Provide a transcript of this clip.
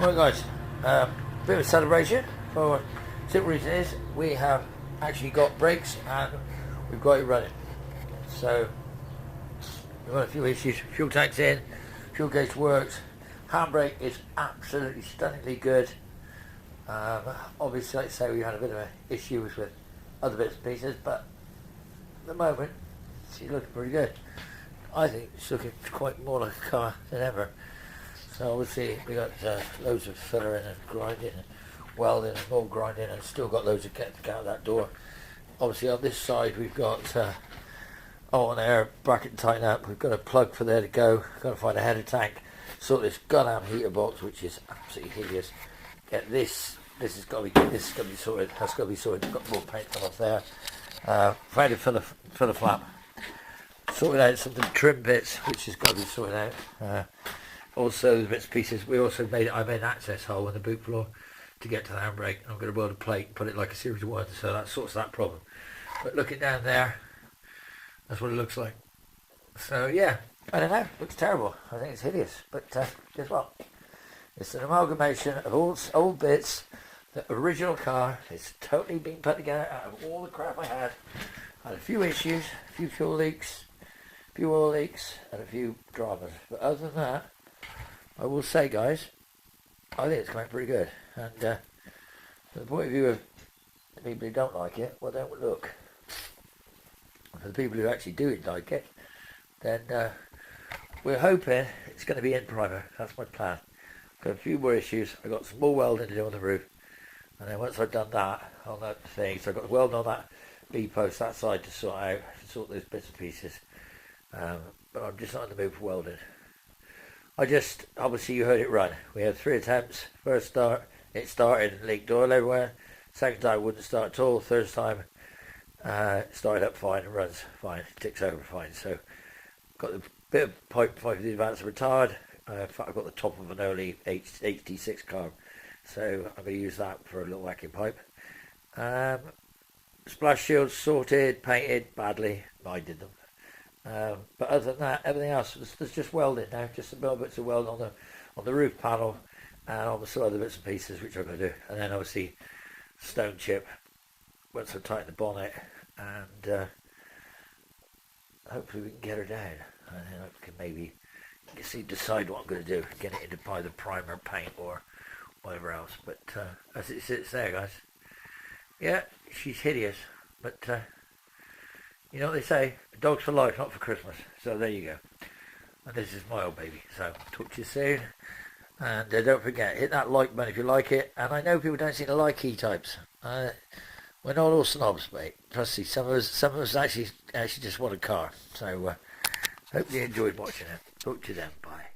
Right guys, bit of a celebration. For simple reason is we have actually got brakes and we've got it running. So we've got a few issues. Fuel tank's in, fuel gauge works, handbrake is absolutely stunningly good. Obviously, like I say, we had a bit of issues with other bits and pieces, but at the moment she's looking pretty good. I think it's looking quite more like a car than ever. So obviously we got loads of filling and grinding and welding and more grinding, and still got loads of get out of that door. Obviously on this side we've got on air bracket and tighten up. We've got a plug for there to go. Got to find a header tank. Sort this gun arm heater box, which is absolutely hideous. Get this. This has got to be sorted. That's got to be sorted. Got more paint come off there. Found it for the flap. Sorted out some of the trim bits, which has got to be sorted out. Also the bits and pieces. I made an access hole in the boot floor to get to the handbrake. I'm going to weld a plate and put it like a series of one, so that sorts that problem. But looking down there, that's what it looks like. So yeah, I don't know. It looks terrible. I think it's hideous. But guess what? It's an amalgamation of all old bits. The original car is totally being put together out of all the crap I had. I had a few issues, a few fuel leaks, a few oil leaks, and a few dramas. But other than that, I will say, guys, I think it's coming pretty good. And from the point of view of the people who don't like it, well, don't look. For the people who actually do like it, then we're hoping it's going to be in primer. That's my plan. Got a few more issues. I've got some more welding to do on the roof. And then once I've done that on that thing, so I've got the welding on that B-post, that side to sort out, to sort those bits and pieces. But I'm just not in the mood for welding. Obviously you heard it run. We had 3 attempts. First start, it started and leaked oil everywhere. Second time it wouldn't start at all. Third time, it started up fine and runs fine. It ticks over fine. So got a bit of pipe for the advance retard. In fact, I've got the top of an early HD6 carb. So I'm going to use that for a little whacking pipe. Splash shields sorted, painted badly. I did them. But other than that, everything else, there's just welding now. Just some little bits of welding on the roof panel and on some other bits and pieces, which I'm going to do. And then obviously stone chip once I've tightened the bonnet, and hopefully we can get her down. And then I can maybe decide what I'm going to do. Get it into either primer, paint, or whatever else. But as it sits there, guys, yeah, she's hideous. But you know what they say, dogs for life, not for Christmas. So there you go. And this is my old baby. So talk to you soon. And don't forget, hit that like button if you like it. And I know people don't seem to like E-types. We're not all snobs, mate. Trust me, some of us actually just want a car. So hope you enjoyed watching it. Talk to you then. Bye.